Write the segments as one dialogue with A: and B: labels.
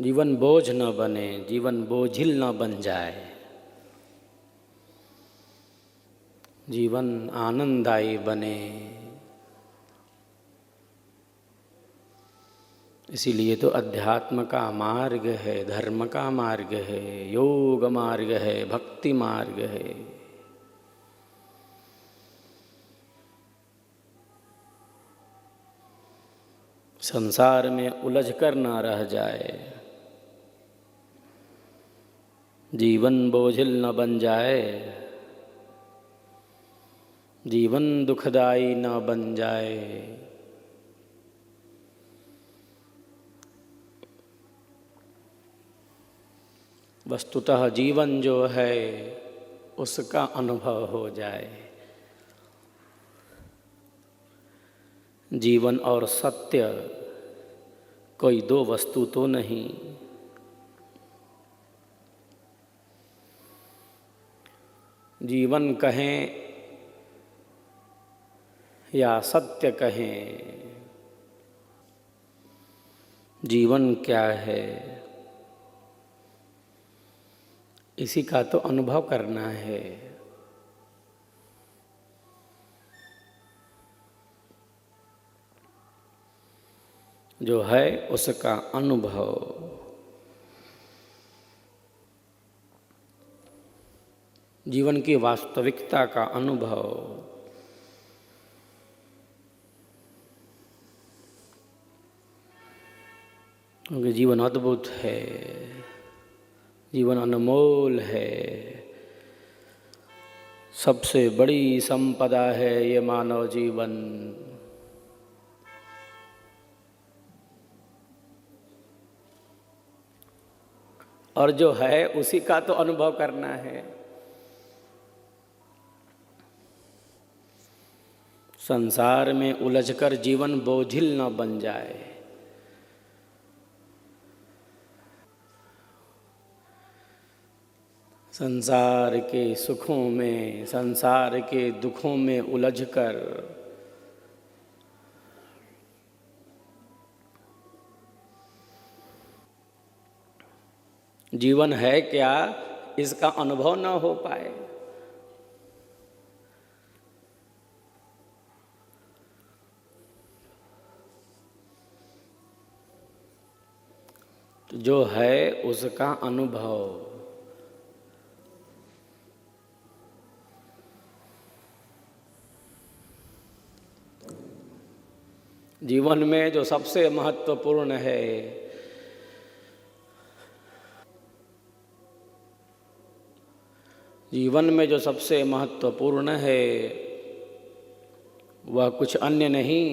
A: जीवन बोझ न बने, जीवन बोझिल न बन जाए, जीवन आनंददायी बने। इसीलिए तो अध्यात्म का मार्ग है, धर्म का मार्ग है, योग मार्ग है, भक्ति मार्ग है। संसार में उलझ कर ना रह जाए, जीवन बोझिल न बन जाए, जीवन दुखदाई न बन जाए। वस्तुतः जीवन जो है उसका अनुभव हो जाए। जीवन और सत्य कोई दो वस्तु तो नहीं। जीवन कहें या सत्य कहें, जीवन क्या है इसी का तो अनुभव करना है। जो है उसका अनुभव। जीवन की वास्तविकता का अनुभव। क्योंकि जीवन अद्भुत है, जीवन अनमोल है, सबसे बड़ी संपदा है ये मानव जीवन। और जो है उसी का तो अनुभव करना है। संसार में उलझकर जीवन बोझिल न बन जाए। संसार के सुखों में, संसार के दुखों में उलझकर जीवन है क्या इसका अनुभव न हो पाए। तो जो है उसका अनुभव। जीवन में जो सबसे महत्वपूर्ण है, जीवन में जो सबसे महत्वपूर्ण है वह कुछ अन्य नहीं,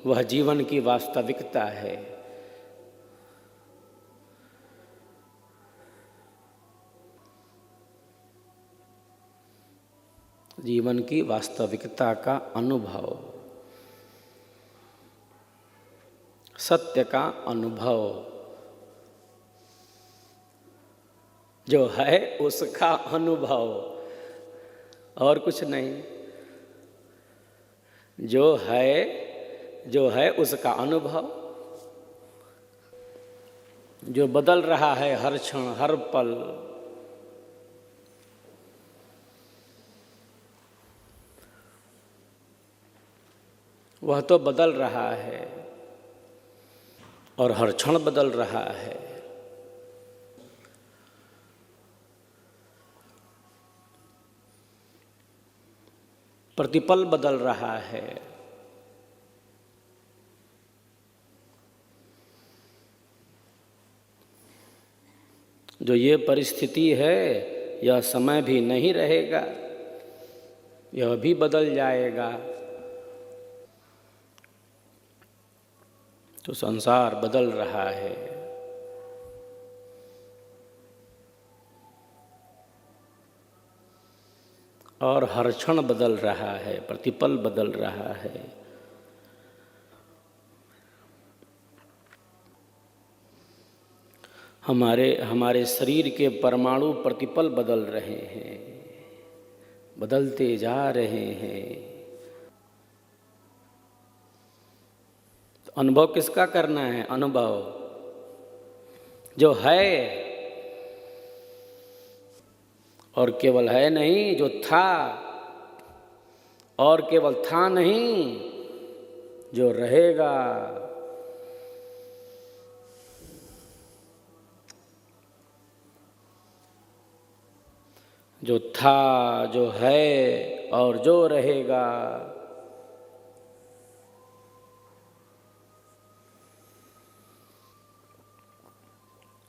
A: वह जीवन की वास्तविकता है। जीवन की वास्तविकता का अनुभव, सत्य का अनुभव। जो है उसका अनुभव और कुछ नहीं। जो है उसका अनुभव, जो बदल रहा है हर क्षण हर पल। वह तो बदल रहा है और हर क्षण बदल रहा है। प्रतिपल बदल रहा है। जो ये परिस्थिति है यह समय भी नहीं रहेगा, यह भी बदल जाएगा। तो संसार बदल रहा है। और हर क्षण बदल रहा है, प्रतिपल बदल रहा है। हमारे शरीर के परमाणु प्रतिपल बदल रहे हैं, बदलते जा रहे हैं। तो अनुभव किसका करना है? अनुभव जो है और केवल है नहीं, जो था और केवल था नहीं, जो रहेगा। जो था, जो है और जो रहेगा।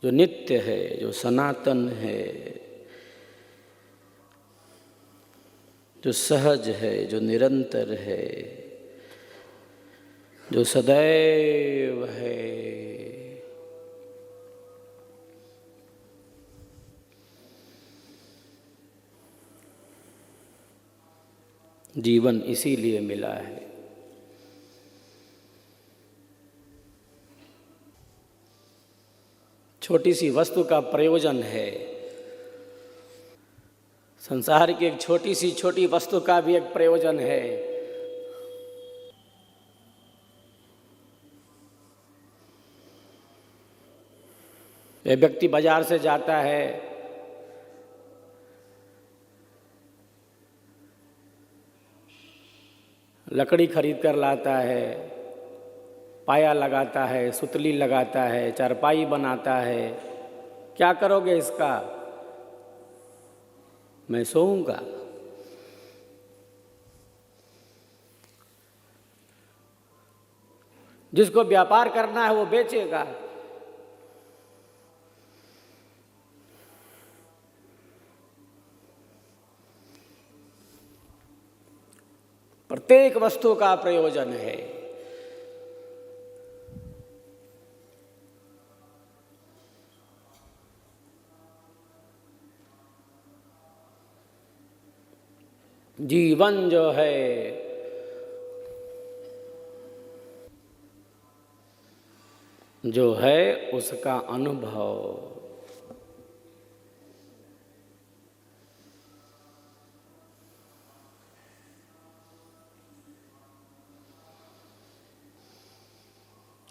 A: जो नित्य है, जो सनातन है, जो सहज है, जो निरंतर है, जो सदैव है। जीवन इसीलिए मिला है। छोटी सी वस्तु का प्रयोजन है। संसार की एक छोटी वस्तु का भी एक प्रयोजन है। एक व्यक्ति बाजार से जाता है, लकड़ी खरीद कर लाता है, पाया लगाता है, सुतली लगाता है, चारपाई बनाता है। क्या करोगे इसका? मैं सोऊंगा। जिसको व्यापार करना है वो बेचेगा। प्रत्येक वस्तु का प्रयोजन है। जीवन जो है उसका अनुभव।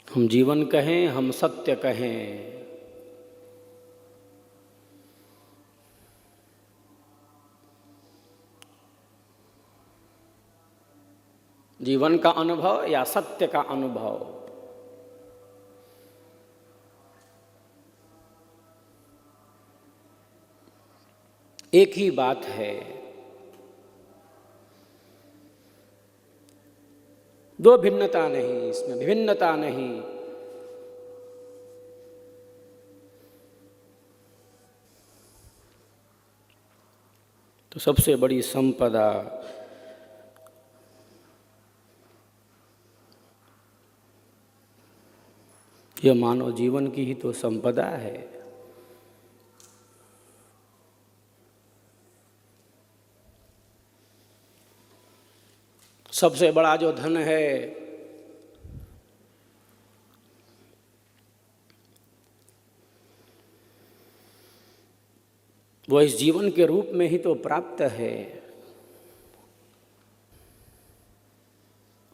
A: हम जीवन कहें, हम सत्य कहें, जीवन का अनुभव या सत्य का अनुभव, एक ही बात है। दो भिन्नता नहीं, इसमें विभिन्नता नहीं। तो सबसे बड़ी संपदा यह मानव जीवन की ही तो संपदा है। सबसे बड़ा जो धन है वो इस जीवन के रूप में ही तो प्राप्त है।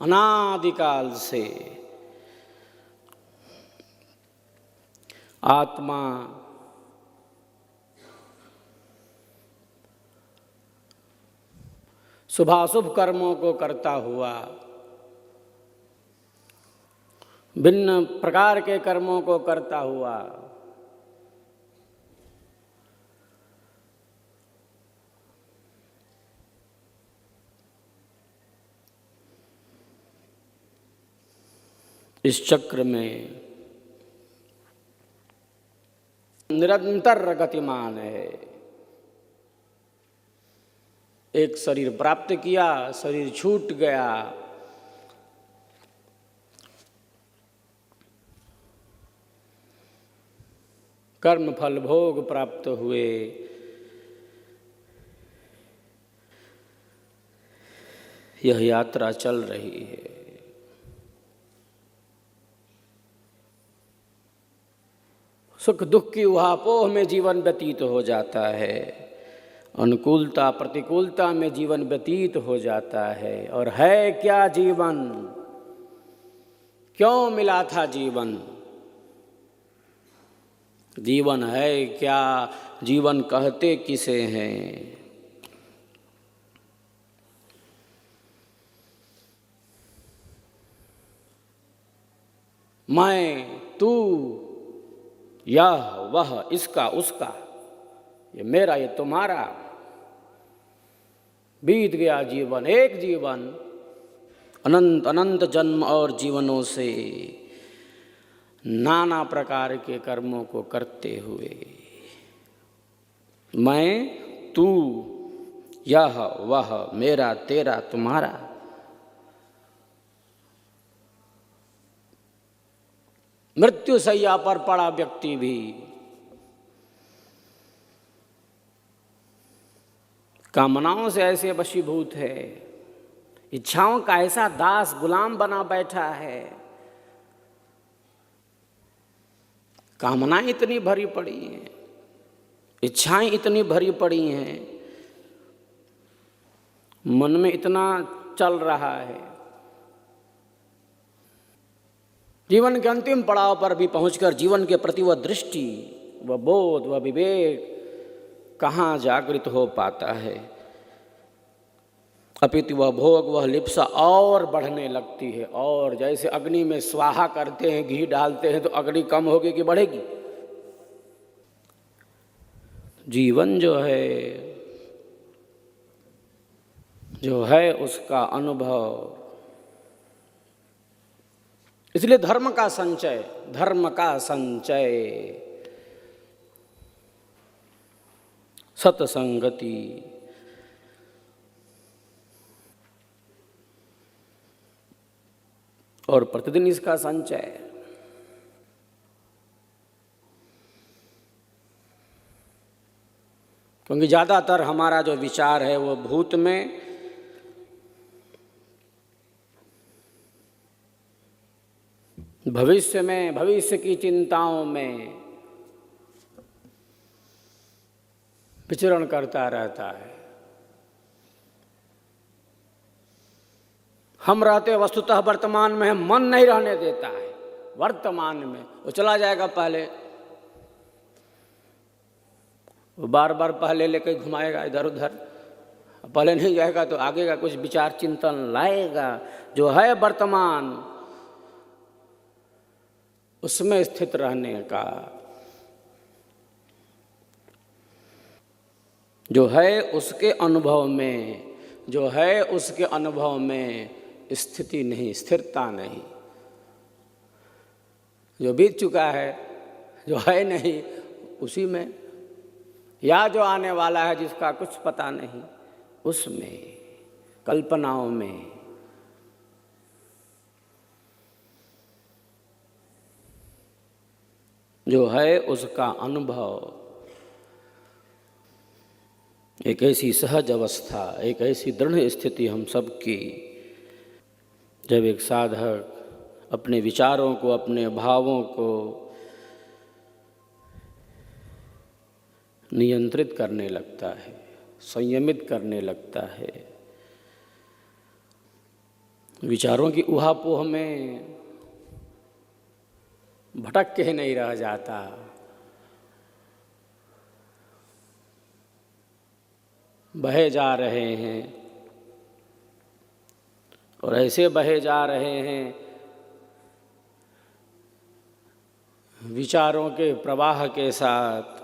A: अनादिकाल से आत्मा शुभाशुभ कर्मों को करता हुआ, भिन्न प्रकार के कर्मों को करता हुआ इस चक्र में निरंतर गतिमान है। एक शरीर प्राप्त किया, शरीर छूट गया, कर्म फल भोग प्राप्त हुए, यह यात्रा चल रही है। सुख दुख की उहापोह में जीवन व्यतीत हो जाता है, अनुकूलता प्रतिकूलता में जीवन व्यतीत हो जाता है। और है क्या जीवन? क्यों मिला था जीवन? जीवन है क्या, जीवन कहते किसे हैं। मैं, तू, यह वह, इसका उसका, ये मेरा ये तुम्हारा। बीत गया जीवन, एक जीवन, अनंत अनंत जन्म और जीवनों से नाना प्रकार के कर्मों को करते हुए। मैं, तू, यह वह, मेरा तेरा तुम्हारा। मृत्यु शैया पर पड़ा व्यक्ति भी कामनाओं से ऐसे वशीभूत है, इच्छाओं का ऐसा दास गुलाम बना बैठा है, कामनाएं इतनी भरी पड़ी हैं, इच्छाएं इतनी भरी पड़ी हैं, मन में इतना चल रहा है। जीवन के अंतिम पड़ाव पर भी पहुंचकर जीवन के प्रति वह दृष्टि, वह बोध, वह विवेक कहाँ जागृत हो पाता है। अपितु वह भोग, वह लिप्सा और बढ़ने लगती है। और जैसे अग्नि में स्वाहा करते हैं, घी डालते हैं तो अग्नि कम होगी कि बढ़ेगी। जीवन जो है उसका अनुभव। इसलिए धर्म का संचय, धर्म का संचय, सत्संगति, और प्रतिदिन इसका संचय। क्योंकि ज़्यादातर हमारा जो विचार है वो भूत में, भविष्य में, भविष्य की चिंताओं में विचरण करता रहता है। हम रहते वस्तुतः वर्तमान में, मन नहीं रहने देता है वर्तमान में। वो चला जाएगा पहले, वो बार बार पहले लेके घुमाएगा इधर उधर, पहले नहीं जाएगा तो आगे का कुछ विचार चिंतन लाएगा। जो है वर्तमान, उसमें स्थित रहने का, जो है उसके अनुभव में, जो है उसके अनुभव में स्थिति नहीं, स्थिरता नहीं। जो बीत चुका है, जो है नहीं, उसी में, या जो आने वाला है जिसका कुछ पता नहीं, उसमें, कल्पनाओं में। जो है उसका अनुभव, एक ऐसी सहज अवस्था, एक ऐसी दृढ़ स्थिति हम सबकी, जब एक साधक अपने विचारों को, अपने भावों को नियंत्रित करने लगता है, संयमित करने लगता है, विचारों की उहापोह में भटक के नहीं रह जाता। बहे जा रहे हैं और ऐसे बहे जा रहे हैं विचारों के प्रवाह के साथ,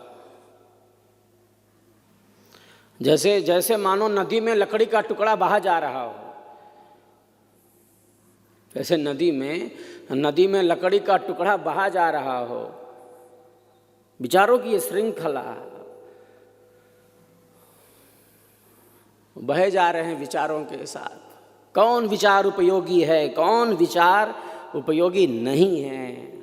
A: जैसे जैसे मानो नदी में लकड़ी का टुकड़ा बहा जा रहा हो। जैसे नदी में लकड़ी का टुकड़ा बहा जा रहा हो। विचारों की ये श्रृंखला बहे जा रहे हैं विचारों के साथ। कौन विचार उपयोगी है, कौन विचार उपयोगी नहीं है।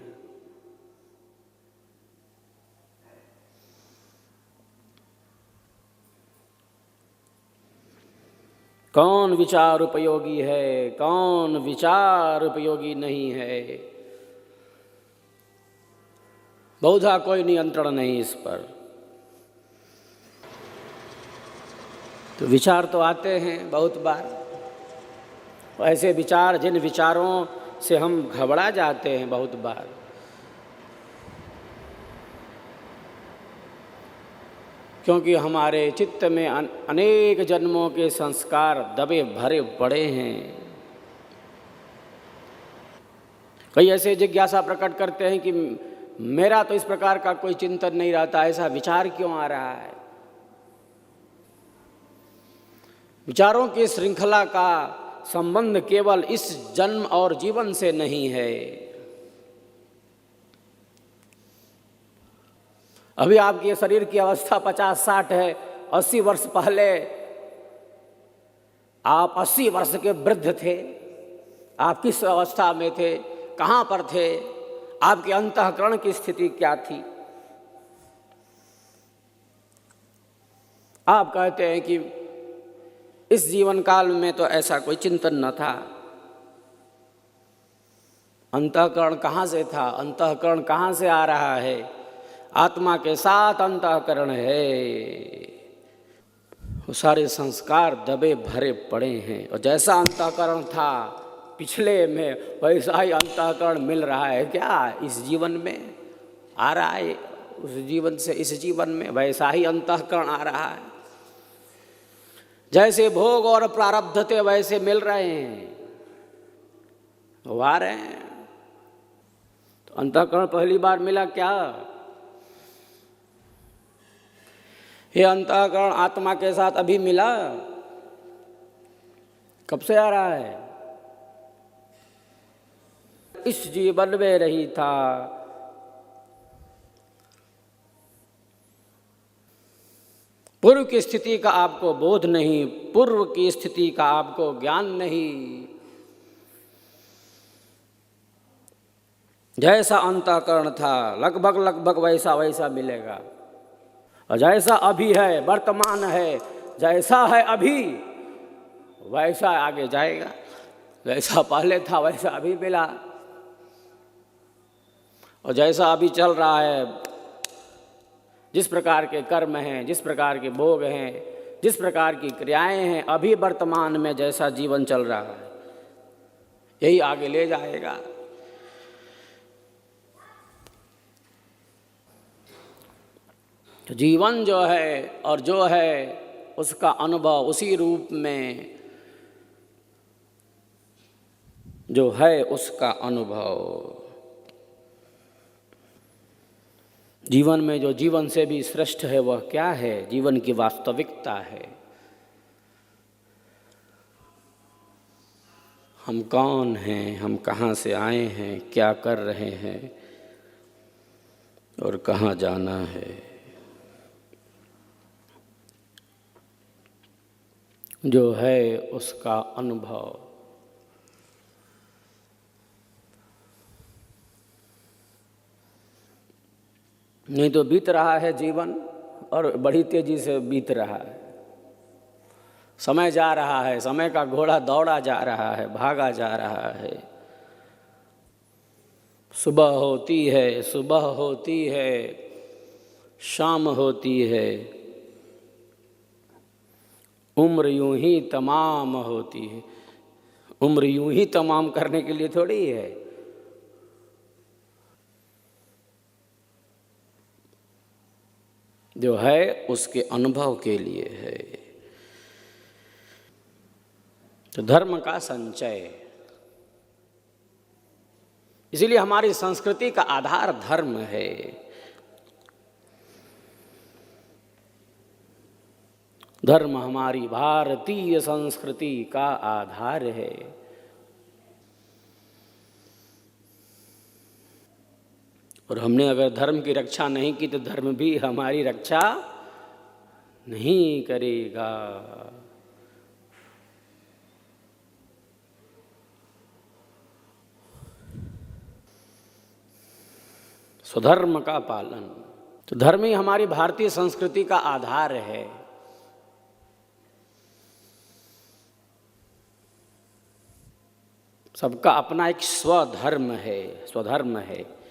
A: कौन विचार उपयोगी है, कौन विचार उपयोगी नहीं है, बहुधा कोई नियंत्रण नहीं इस पर। तो विचार तो आते हैं बहुत बार, ऐसे विचार जिन विचारों से हम घबरा जाते हैं बहुत बार, क्योंकि हमारे चित्त में अनेक जन्मों के संस्कार दबे भरे पड़े हैं। कई ऐसे जिज्ञासा प्रकट करते हैं कि मेरा तो इस प्रकार का कोई चिंतन नहीं रहता, ऐसा विचार क्यों आ रहा है। विचारों की श्रृंखला का संबंध केवल इस जन्म और जीवन से नहीं है। अभी आपके शरीर की अवस्था 50-60 है, 80 वर्ष पहले आप 80 वर्ष के वृद्ध थे। आप किस अवस्था में थे, कहाँ पर थे, आपके अंतःकरण की स्थिति क्या थी। आप कहते हैं कि इस जीवन काल में तो ऐसा कोई चिंतन न था। अंतःकरण कहाँ से था, अंतःकरण कहाँ से आ रहा है। आत्मा के साथ अंतःकरण है। वो सारे संस्कार दबे भरे पड़े हैं और जैसा अंतःकरण था पिछले में वैसा ही अंतःकरण मिल रहा है क्या इस जीवन में। आ रहा है उस जीवन से इस जीवन में वैसा ही अंतःकरण आ रहा है। जैसे भोग और प्रारब्ध थे वैसे मिल रहे हैं, वो आ रहे हैं। तो अंतःकरण पहली बार मिला क्या। ये अंतःकरण आत्मा के साथ अभी मिला, कब से आ रहा है। इस जीवन में रही था। पूर्व की स्थिति का आपको बोध नहीं, पूर्व की स्थिति का आपको ज्ञान नहीं। जैसा अंतःकरण था लगभग वैसा वैसा मिलेगा। और जैसा अभी है, वर्तमान है, जैसा है अभी वैसा आगे जाएगा। जैसा पहले था वैसा अभी मिला। और जैसा अभी चल रहा है, जिस प्रकार के कर्म हैं, जिस प्रकार के भोग हैं, जिस प्रकार की क्रियाएं हैं, अभी वर्तमान में जैसा जीवन चल रहा है यही आगे ले जाएगा। तो जीवन जो है और जो है उसका अनुभव उसी रूप में जो है उसका अनुभव। जीवन में जो जीवन से भी श्रेष्ठ है वह क्या है, जीवन की वास्तविकता है। हम कौन हैं, हम कहाँ से आए हैं, क्या कर रहे हैं और कहाँ जाना है। जो है उसका अनुभव। नहीं तो बीत रहा है जीवन और बड़ी तेजी से बीत रहा है। समय जा रहा है, समय का घोड़ा दौड़ा जा रहा है, भागा जा रहा है। सुबह होती है, शाम होती है, उम्र यूं ही तमाम होती है। उम्र यूं ही तमाम करने के लिए थोड़ी है। जो है उसके अनुभव के लिए है। तो धर्म का संचय, इसीलिए हमारी संस्कृति का आधार धर्म है। धर्म हमारी भारतीय संस्कृति का आधार है। और हमने अगर धर्म की रक्षा नहीं की तो धर्म भी हमारी रक्षा नहीं करेगा। स्वधर्म का पालन, तो धर्म ही हमारी भारतीय संस्कृति का आधार है। सबका अपना एक स्वधर्म है, स्वधर्म है।